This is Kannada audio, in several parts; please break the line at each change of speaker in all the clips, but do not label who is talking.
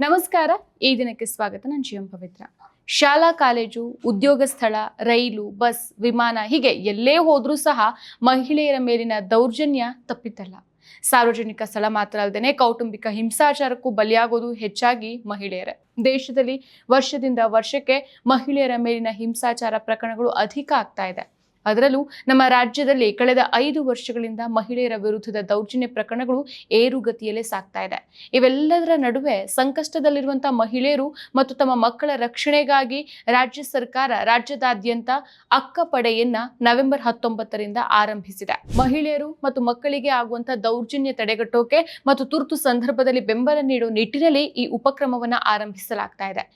ನಮಸ್ಕಾರ. ಈ ದಿನಕ್ಕೆ ಸ್ವಾಗತ. ನಾನು ಜಿಎಂ ಪವಿತ್ರ. ಶಾಲಾ ಕಾಲೇಜು, ಉದ್ಯೋಗ ಸ್ಥಳ, ರೈಲು, ಬಸ್, ವಿಮಾನ ಹೀಗೆ ಎಲ್ಲೇ ಹೋದ್ರೂ ಸಹ ಮಹಿಳೆಯರ ಮೇಲಿನ ದೌರ್ಜನ್ಯ ತಪ್ಪಿತಲ್ಲ. ಸಾರ್ವಜನಿಕ ಸ್ಥಳ ಮಾತ್ರ ಅಲ್ಲದೆ ಕೌಟುಂಬಿಕ ಹಿಂಸಾಚಾರಕ್ಕೂ ಬಲಿಯಾಗೋದು ಹೆಚ್ಚಾಗಿ ಮಹಿಳೆಯರೇ. ದೇಶದಲ್ಲಿ ವರ್ಷದಿಂದ ವರ್ಷಕ್ಕೆ ಮಹಿಳೆಯರ ಮೇಲಿನ ಹಿಂಸಾಚಾರ ಪ್ರಕರಣಗಳು ಅಧಿಕ ಆಗ್ತಾ ಇದೆ. ಅದರಲ್ಲೂ ನಮ್ಮ ರಾಜ್ಯದಲ್ಲಿ ಕಳೆದ 5 ವರ್ಷಗಳಿಂದ ಮಹಿಳೆಯರ ವಿರುದ್ಧದ ದೌರ್ಜನ್ಯ ಪ್ರಕರಣಗಳು ಏರುಗತಿಯಲ್ಲೇ ಸಾಗ್ತಾ ಇದೆ. ಇವೆಲ್ಲದರ ನಡುವೆ ಸಂಕಷ್ಟದಲ್ಲಿರುವಂತಹ ಮಹಿಳೆಯರು ಮತ್ತು ತಮ್ಮ ಮಕ್ಕಳ ರಕ್ಷಣೆಗಾಗಿ ರಾಜ್ಯ ಸರ್ಕಾರ ರಾಜ್ಯದಾದ್ಯಂತ ಅಕ್ಕಪಡೆಯನ್ನ ನವೆಂಬರ್ 19ರಿಂದ ಆರಂಭಿಸಿದೆ. ಮಹಿಳೆಯರು ಮತ್ತು ಮಕ್ಕಳಿಗೆ ಆಗುವಂತಹ ದೌರ್ಜನ್ಯ ತಡೆಗಟ್ಟೋಕೆ ಮತ್ತು ತುರ್ತು ಸಂದರ್ಭದಲ್ಲಿ ಬೆಂಬಲ ನೀಡುವ ನಿಟ್ಟಿನಲ್ಲಿ ಈ ಉಪಕ್ರಮವನ್ನ ಆರಂಭಿಸಲಾಗ್ತಾ ಇದೆ.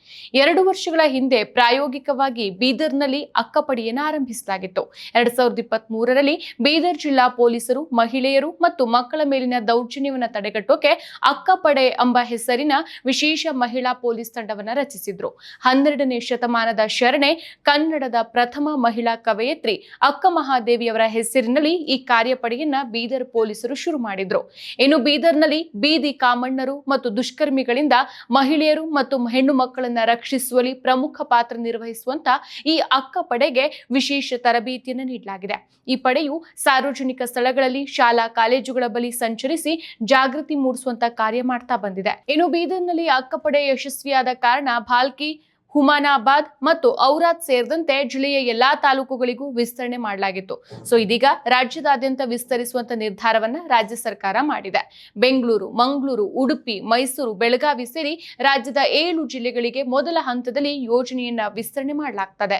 2 ವರ್ಷಗಳ ಹಿಂದೆ ಪ್ರಾಯೋಗಿಕವಾಗಿ ಬೀದರ್ನಲ್ಲಿ ಅಕ್ಕಪಡೆಯನ್ನ ಆರಂಭಿಸಲಾಗಿತ್ತು. 2023ರಲ್ಲಿ ಬೀದರ್ ಜಿಲ್ಲಾ ಪೊಲೀಸರು ಮಹಿಳೆಯರು ಮತ್ತು ಮಕ್ಕಳ ಮೇಲಿನ ದೌರ್ಜನ್ಯವನ್ನು ತಡೆಗಟ್ಟೋಕೆ ಅಕ್ಕಪಡೆ ಎಂಬ ಹೆಸರಿನ ವಿಶೇಷ ಮಹಿಳಾ ಪೊಲೀಸ್ ತಂಡವನ್ನು ರಚಿಸಿದ್ರು. 12ನೇ ಶತಮಾನದ ಶರಣೆ, ಕನ್ನಡದ ಪ್ರಥಮ ಮಹಿಳಾ ಕವಯತ್ರಿ ಅಕ್ಕ ಮಹಾದೇವಿಯವರ ಹೆಸರಿನಲ್ಲಿ ಈ ಕಾರ್ಯಪಡೆಯನ್ನ ಬೀದರ್ ಪೊಲೀಸರು ಶುರು ಮಾಡಿದ್ರು. ಇನ್ನು ಬೀದರ್ನಲ್ಲಿ ಬೀದಿ ಕಾಮಣ್ಣರು ಮತ್ತು ದುಷ್ಕರ್ಮಿಗಳಿಂದ ಮಹಿಳೆಯರು ಮತ್ತು ಹೆಣ್ಣು ಮಕ್ಕಳನ್ನ ರಕ್ಷಿಸುವಲ್ಲಿ ಪ್ರಮುಖ ಪಾತ್ರ ನಿರ್ವಹಿಸುವಂತ ಈ ಅಕ್ಕಪಡೆಗೆ ವಿಶೇಷ ತರಬೇತಿಯನ್ನು ನೀಡಲಾಗಿದೆ. ಈ ಪಡೆಯು ಸಾರ್ವಜನಿಕ ಸ್ಥಳಗಳಲ್ಲಿ, ಶಾಲಾ ಕಾಲೇಜುಗಳ ಬಳಿ ಸಂಚರಿಸಿ ಜಾಗೃತಿ ಮೂಡಿಸುವಂತ ಕಾರ್ಯ ಮಾಡ್ತಾ ಬಂದಿದೆ. ಇನ್ನು ಬೀದರ್ನಲ್ಲಿ ಅಕ್ಕಪಡೆ ಯಶಸ್ವಿಯಾದ ಕಾರಣ ಭಾಲ್ಕಿ, ಹುಮನಾಬಾದ್ ಮತ್ತು ಔರಾದ್ ಸೇರಿದಂತೆ ಜಿಲ್ಲೆಯ ಎಲ್ಲಾ ತಾಲೂಕುಗಳಿಗೂ ವಿಸ್ತರಣೆ ಮಾಡಲಾಗಿತ್ತು. ಸೊ ಇದೀಗ ರಾಜ್ಯದಾದ್ಯಂತ ವಿಸ್ತರಿಸುವಂತ ನಿರ್ಧಾರವನ್ನ ರಾಜ್ಯ ಸರ್ಕಾರ ಮಾಡಿದೆ. ಬೆಂಗಳೂರು, ಮಂಗಳೂರು, ಉಡುಪಿ, ಮೈಸೂರು, ಬೆಳಗಾವಿ ಸೇರಿ ರಾಜ್ಯದ 7 ಜಿಲ್ಲೆಗಳಿಗೆ ಮೊದಲ ಹಂತದಲ್ಲಿ ಯೋಜನೆಯನ್ನ ವಿಸ್ತರಣೆ ಮಾಡಲಾಗ್ತದೆ.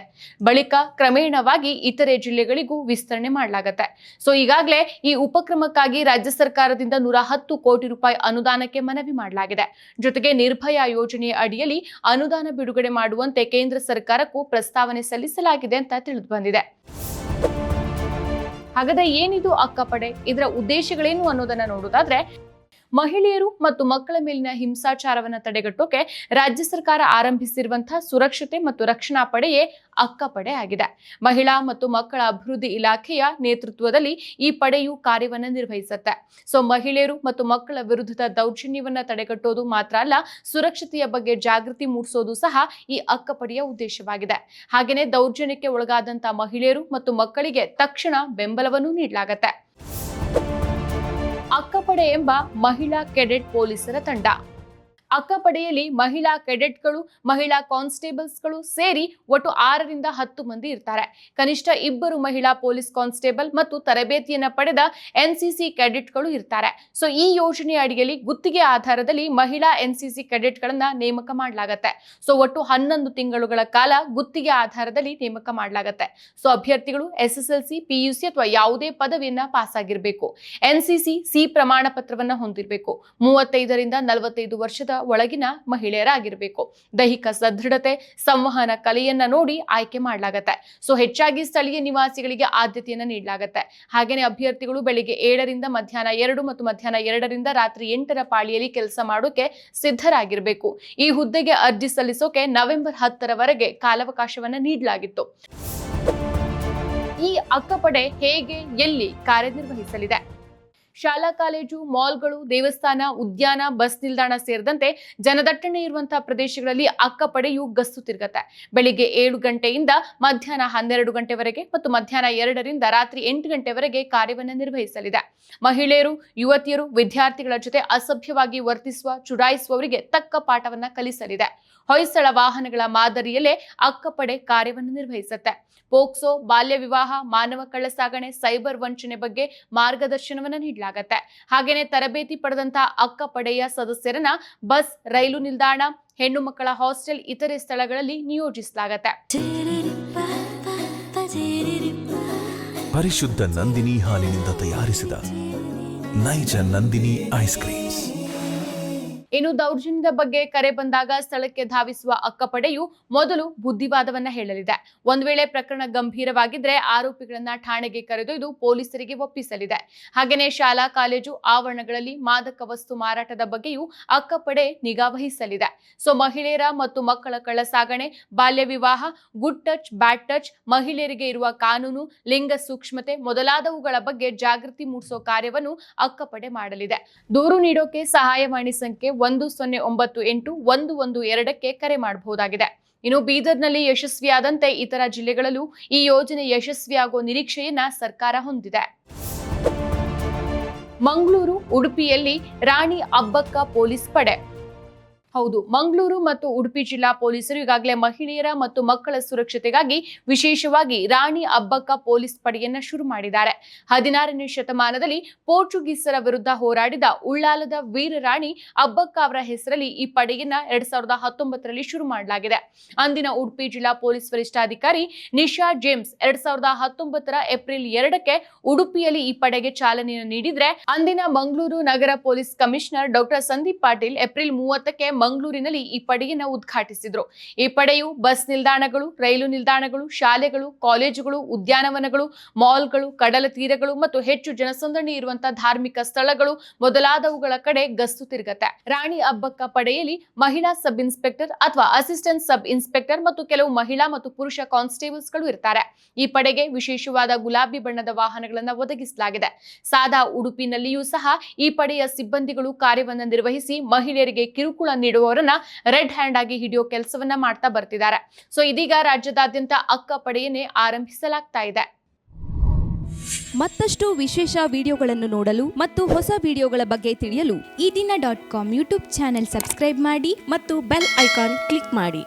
ಬಳಿಕ ಕ್ರಮೇಣವಾಗಿ ಇತರೆ ಜಿಲ್ಲೆಗಳಿಗೂ ವಿಸ್ತರಣೆ ಮಾಡಲಾಗುತ್ತೆ. ಸೊ ಈಗಾಗಲೇ ಈ ಉಪಕ್ರಮಕ್ಕಾಗಿ ರಾಜ್ಯ ಸರ್ಕಾರದಿಂದ 110 ಕೋಟಿ ರೂಪಾಯಿ ಅನುದಾನಕ್ಕೆ ಮನವಿ ಮಾಡಲಾಗಿದೆ. ಜೊತೆಗೆ ನಿರ್ಭಯ ಯೋಜನೆಯ ಅಡಿಯಲ್ಲಿ ಅನುದಾನ ಬಿಡುಗಡೆ ಮಾಡುವಂತೆ ಕೇಂದ್ರ ಸರ್ಕಾರಕ್ಕೂ ಪ್ರಸ್ತಾವನೆ ಸಲ್ಲಿಸಲಾಗಿದೆ ಅಂತ ತಿಳಿದು ಬಂದಿದೆ. ಹಾಗಾದ್ರೆ ಏನಿದು ಅಕ್ಕಪಡೆ, ಇದರ ಉದ್ದೇಶಗಳೇನು ಅನ್ನೋದನ್ನ ನೋಡೋದಾದ್ರೆ, ಮಹಿಳೆಯರು ಮತ್ತು ಮಕ್ಕಳ ಮೇಲಿನ ಹಿಂಸಾಚಾರವನ್ನು ತಡೆಗಟ್ಟೋಕೆ ರಾಜ್ಯ ಸರ್ಕಾರ ಆರಂಭಿಸಿರುವಂತಹ ಸುರಕ್ಷತೆ ಮತ್ತು ರಕ್ಷಣಾ ಪಡೆಯೇ ಅಕ್ಕಪಡೆ ಆಗಿದೆ. ಮಹಿಳಾ ಮತ್ತು ಮಕ್ಕಳ ಅಭಿವೃದ್ಧಿ ಇಲಾಖೆಯ ನೇತೃತ್ವದಲ್ಲಿ ಈ ಪಡೆಯು ಕಾರ್ಯವನ್ನು ನಿರ್ವಹಿಸುತ್ತೆ. ಸೊ ಮಹಿಳೆಯರು ಮತ್ತು ಮಕ್ಕಳ ವಿರುದ್ಧದ ದೌರ್ಜನ್ಯವನ್ನ ತಡೆಗಟ್ಟೋದು ಮಾತ್ರ ಅಲ್ಲ, ಸುರಕ್ಷತೆಯ ಬಗ್ಗೆ ಜಾಗೃತಿ ಮೂಡಿಸೋದು ಸಹ ಈ ಅಕ್ಕಪಡೆಯ ಉದ್ದೇಶವಾಗಿದೆ. ಹಾಗೆಯೇ ದೌರ್ಜನ್ಯಕ್ಕೆ ಒಳಗಾದಂತಹ ಮಹಿಳೆಯರು ಮತ್ತು ಮಕ್ಕಳಿಗೆ ತಕ್ಷಣ ಬೆಂಬಲವನ್ನು ನೀಡಲಾಗುತ್ತೆ. ಅಕ್ಕಪಡೆ ಎಂಬ ಮಹಿಳಾ ಕೆಡೆಟ್ ಪೊಲೀಸರ ತಂಡ. ಅಕ್ಕಪಡೆಯಲ್ಲಿ ಮಹಿಳಾ ಕೆಡೆಟ್ಗಳು, ಮಹಿಳಾ ಕಾನ್ಸ್ಟೇಬಲ್ಸ್ಗಳು ಸೇರಿ ಒಟ್ಟು 6ರಿಂದ 10 ಮಂದಿ ಇರ್ತಾರೆ. ಕನಿಷ್ಠ 2 ಮಹಿಳಾ ಪೊಲೀಸ್ ಕಾನ್ಸ್ಟೇಬಲ್ ಮತ್ತು ತರಬೇತಿಯನ್ನ ಪಡೆದ ಎನ್ಸಿಸಿ ಕೆಡೆಟ್ಗಳು ಇರ್ತಾರೆ. ಸೊ ಈ ಯೋಜನೆಯ ಅಡಿಯಲ್ಲಿ ಗುತ್ತಿಗೆ ಆಧಾರದಲ್ಲಿ ಮಹಿಳಾ ಎನ್ಸಿಸಿ ಕೆಡೆಟ್ಗಳನ್ನ ನೇಮಕ ಮಾಡಲಾಗುತ್ತೆ. ಸೊ ಒಟ್ಟು 11 ತಿಂಗಳುಗಳ ಕಾಲ ಗುತ್ತಿಗೆ ಆಧಾರದಲ್ಲಿ ನೇಮಕ ಮಾಡಲಾಗುತ್ತೆ. ಸೊ ಅಭ್ಯರ್ಥಿಗಳು SSLC, PUC ಅಥವಾ ಯಾವುದೇ ಪದವಿಯನ್ನ ಪಾಸ್ ಆಗಿರಬೇಕು. NCC C ಪ್ರಮಾಣ ಪತ್ರವನ್ನ ಹೊಂದಿರಬೇಕು. 35ರಿಂದ 45 ವರ್ಷದ ಒಳಗಿನ ಮಹಿಳೆಯರಾಗಿರಬೇಕು. ದೈಹಿಕ ಸದೃಢತೆ, ಸಂವಹನ ಕಲೆಯನ್ನ ನೋಡಿ ಆಯ್ಕೆ ಮಾಡಲಾಗುತ್ತೆ. ಸೊ ಹೆಚ್ಚಾಗಿ ಸ್ಥಳೀಯ ನಿವಾಸಿಗಳಿಗೆ ಆದ್ಯತೆಯನ್ನ ನೀಡಲಾಗುತ್ತೆ. ಹಾಗೇನೆ ಅಭ್ಯರ್ಥಿಗಳು ಬೆಳಿಗ್ಗೆ 7ರಿಂದ ಮಧ್ಯಾಹ್ನ 2 ಮತ್ತು ಮಧ್ಯಾಹ್ನ 2ರಿಂದ ರಾತ್ರಿ 8ರ ಪಾಳಿಯಲ್ಲಿ ಕೆಲಸ ಮಾಡೋಕೆ ಸಿದ್ಧರಾಗಿರಬೇಕು. ಈ ಹುದ್ದೆಗೆ ಅರ್ಜಿ ಸಲ್ಲಿಸೋಕೆ ನವೆಂಬರ್ 10ರವರೆಗೆ ಕಾಲಾವಕಾಶವನ್ನ ನೀಡಲಾಗಿತ್ತು. ಈ ಅಕ್ಕಪಡೆ ಹೇಗೆ, ಎಲ್ಲಿ ಕಾರ್ಯನಿರ್ವಹಿಸಲಿದೆ? ಶಾಲಾ ಕಾಲೇಜು, ಮಾಲ್ಗಳು, ದೇವಸ್ಥಾನ, ಉದ್ಯಾನ, ಬಸ್ ನಿಲ್ದಾಣ ಸೇರಿದಂತೆ ಜನದಟ್ಟಣೆ ಇರುವಂತಹ ಪ್ರದೇಶಗಳಲ್ಲಿ ಅಕ್ಕಪಡೆಯು ಗಸ್ತು ತಿರುಗತ್ತೆ. ಬೆಳಿಗ್ಗೆ 7 ಗಂಟೆಯಿಂದ ಮಧ್ಯಾಹ್ನ 12 ಗಂಟೆವರೆಗೆ ಮತ್ತು ಮಧ್ಯಾಹ್ನ 2ರಿಂದ ರಾತ್ರಿ 8 ಗಂಟೆವರೆಗೆ ಕಾರ್ಯವನ್ನು ನಿರ್ವಹಿಸಲಿದೆ. ಮಹಿಳೆಯರು, ಯುವತಿಯರು, ವಿದ್ಯಾರ್ಥಿಗಳ ಜೊತೆ ಅಸಭ್ಯವಾಗಿ ವರ್ತಿಸುವ, ಚುಡಾಯಿಸುವವರಿಗೆ ತಕ್ಕ ಪಾಠವನ್ನ ಕಲಿಸಲಿದೆ. ಹೊಯ್ಸಳ ವಾಹನಗಳ ಮಾದರಿಯಲ್ಲೇ ಅಕ್ಕಪಡೆ ಕಾರ್ಯವನ್ನು ನಿರ್ವಹಿಸುತ್ತೆ. ಪೋಕ್ಸೋ, ಬಾಲ್ಯ ವಿವಾಹ, ಮಾನವ ಕಳ್ಳಸಾಗಣೆ, ಸೈಬರ್ ವಂಚನೆ ಬಗ್ಗೆ ಮಾರ್ಗದರ್ಶನವನ್ನು ನೀಡಲಾಗುತ್ತೆ. ಹಾಗೇನೆ ತರಬೇತಿ ಪಡೆದಂತಹ ಅಕ್ಕಪಡೆಯ ಸದಸ್ಯರನ್ನ ಬಸ್, ರೈಲು ನಿಲ್ದಾಣ, ಹೆಣ್ಣು ಮಕ್ಕಳ ಹಾಸ್ಟೆಲ್, ಇತರೆ ಸ್ಥಳಗಳಲ್ಲಿ ನಿಯೋಜಿಸಲಾಗುತ್ತೆ.
ಪರಿಶುದ್ಧ ನಂದಿನಿ ಹಾಲಿನಿಂದ ತಯಾರಿಸಿದ ನೈಜ ನಂದಿನಿ ಐಸ್ ಕ್ರೀಮ್ಸ್.
ಇನ್ನು ದೌರ್ಜನ್ಯದ ಬಗ್ಗೆ ಕರೆ ಬಂದಾಗ ಸ್ಥಳಕ್ಕೆ ಧಾವಿಸುವ ಅಕ್ಕಪಡೆಯು ಮೊದಲು ಬುದ್ಧಿವಾದವನ್ನ ಹೇಳಲಿದೆ. ಒಂದು ವೇಳೆ ಪ್ರಕರಣ ಗಂಭೀರವಾಗಿದ್ರೆ ಆರೋಪಿಗಳನ್ನ ಠಾಣೆಗೆ ಕರೆದೊಯ್ದು ಪೊಲೀಸರಿಗೆ ಒಪ್ಪಿಸಲಿದೆ. ಹಾಗೆಯೇ ಶಾಲಾ ಕಾಲೇಜು ಆವರಣಗಳಲ್ಲಿ ಮಾದಕ ವಸ್ತು ಮಾರಾಟದ ಬಗ್ಗೆಯೂ ಅಕ್ಕಪಡೆ ನಿಗಾ ವಹಿಸಲಿದೆ. ಸೊ ಮಹಿಳೆಯರ ಮತ್ತು ಮಕ್ಕಳ ಕಳ್ಳಸಾಗಣೆ, ಬಾಲ್ಯ ವಿವಾಹ, ಗುಡ್ ಟಚ್, ಬ್ಯಾಡ್ ಟಚ್, ಮಹಿಳೆಯರಿಗೆ ಇರುವ ಕಾನೂನು, ಲಿಂಗ ಸೂಕ್ಷ್ಮತೆ ಮೊದಲಾದವುಗಳ ಬಗ್ಗೆ ಜಾಗೃತಿ ಮೂಡಿಸೋ ಕಾರ್ಯವನ್ನು ಅಕ್ಕಪಡೆ ಮಾಡಲಿದೆ. ದೂರು ನೀಡೋಕೆ ಸಹಾಯವಾಣಿ ಸಂಖ್ಯೆ 10981112ಕ್ಕೆ ಕರೆ ಮಾಡಬಹುದಾಗಿದೆ. ಇನ್ನು ಬೀದರ್ನಲ್ಲಿ ಯಶಸ್ವಿಯಾದಂತೆ ಇತರ ಜಿಲ್ಲೆಗಳಲ್ಲೂ ಈ ಯೋಜನೆ ಯಶಸ್ವಿಯಾಗುವ ನಿರೀಕ್ಷೆಯನ್ನ ಸರ್ಕಾರ ಹೊಂದಿದೆ. ಮಂಗಳೂರು, ಉಡುಪಿಯಲ್ಲಿ ರಾಣಿ ಅಬ್ಬಕ್ಕ ಪೊಲೀಸ್ ಪಡೆ. ಹೌದು, ಮಂಗಳೂರು ಮತ್ತು ಉಡುಪಿ ಜಿಲ್ಲಾ ಪೊಲೀಸರು ಈಗಾಗಲೇ ಮಹಿಳೆಯರ ಮತ್ತು ಮಕ್ಕಳ ಸುರಕ್ಷತೆಗಾಗಿ ವಿಶೇಷವಾಗಿ ರಾಣಿ ಅಬ್ಬಕ್ಕ ಪೊಲೀಸ್ ಪಡೆಯನ್ನ ಶುರು ಮಾಡಿದ್ದಾರೆ. 16ನೇ ಶತಮಾನದಲ್ಲಿ ಪೋರ್ಚುಗೀಸರ ವಿರುದ್ಧ ಹೋರಾಡಿದ ಉಳ್ಳಾಲದ ವೀರ ರಾಣಿ ಅಬ್ಬಕ್ಕ ಅವರ ಹೆಸರಲ್ಲಿ ಈ ಪಡೆಯನ್ನ 2019ರಲ್ಲಿ ಶುರು ಮಾಡಲಾಗಿದೆ. ಅಂದಿನ ಉಡುಪಿ ಜಿಲ್ಲಾ ಪೊಲೀಸ್ ವರಿಷ್ಠಾಧಿಕಾರಿ ನಿಶಾ ಜೇಮ್ಸ್ 2019ರ ಏಪ್ರಿಲ್ 2ಕ್ಕೆ ಉಡುಪಿಯಲ್ಲಿ ಈ ಪಡೆಗೆ ಚಾಲನೆಯನ್ನು ನೀಡಿದ್ರೆ, ಅಂದಿನ ಮಂಗಳೂರು ನಗರ police commissioner doctor Sandeep Patil April 30ಕ್ಕೆ ಮಂಗಳೂರಿನಲ್ಲಿ ಈ ಪಡೆಯನ್ನು ಉದ್ಘಾಟಿಸಿದ್ರು. ಈ ಪಡೆಯು ಬಸ್ ನಿಲ್ದಾಣಗಳು, ರೈಲು ನಿಲ್ದಾಣಗಳು, ಶಾಲೆಗಳು, ಕಾಲೇಜುಗಳು, ಉದ್ಯಾನವನಗಳು, ಮಾಲ್ಗಳು, ಕಡಲ ತೀರಗಳು ಮತ್ತು ಹೆಚ್ಚು ಜನಸಂದಣಿ ಇರುವಂತಹ ಧಾರ್ಮಿಕ ಸ್ಥಳಗಳು ಮೊದಲಾದವುಗಳ ಕಡೆ ಗಸ್ತು ತಿರುಗತ್ತೆ. ರಾಣಿ ಅಬ್ಬಕ್ಕ ಪಡೆಯಲ್ಲಿ ಮಹಿಳಾ ಸಬ್ ಇನ್ಸ್ಪೆಕ್ಟರ್ ಅಥವಾ ಅಸಿಸ್ಟೆಂಟ್ ಸಬ್ ಇನ್ಸ್ಪೆಕ್ಟರ್ ಮತ್ತು ಕೆಲವು ಮಹಿಳಾ ಮತ್ತು ಪುರುಷ ಕಾನ್ಸ್ಟೇಬಲ್ಸ್ ಗಳು ಇರ್ತಾರೆ. ಈ ಪಡೆಗೆ ವಿಶೇಷವಾದ ಗುಲಾಬಿ ಬಣ್ಣದ ವಾಹನಗಳನ್ನು ಒದಗಿಸಲಾಗಿದೆ. ಸಾದಾ ಉಡುಪಿನಲ್ಲಿಯೂ ಸಹ ಈ ಪಡೆಯ ಸಿಬ್ಬಂದಿಗಳು ಕಾರ್ಯವನ್ನು ನಿರ್ವಹಿಸಿ ಮಹಿಳೆಯರಿಗೆ ಕಿರುಕುಳ ನೀಡುವವರನ್ನ ರೆಡ್ ಹ್ಯಾಂಡ್ ಆಗಿ ಹಿಡಿಯೋ ಕೆಲಸವನ್ನ ಮಾಡ್ತಾ ಬರ್ತಿದ್ದಾರೆ. ಸೊ ಇದೀಗ ರಾಜ್ಯದಾದ್ಯಂತ ಅಕ್ಕ ಪಡೆಯನ್ನೇ ಆರಂಭಿಸಲಾಗ್ತಾ ಇದೆ.
ಮತ್ತಷ್ಟು ವಿಶೇಷ ವಿಡಿಯೋಗಳನ್ನು ನೋಡಲು ಮತ್ತು ಹೊಸ ವಿಡಿಯೋಗಳ ಬಗ್ಗೆ ತಿಳಿಯಲು
ಈ ದಿನ .com ಯೂಟ್ಯೂಬ್ ಚಾನೆಲ್ ಸಬ್ಸ್ಕ್ರೈಬ್ ಮಾಡಿ
ಮತ್ತು ಬೆಲ್ ಐಕಾನ್ ಕ್ಲಿಕ್ ಮಾಡಿ.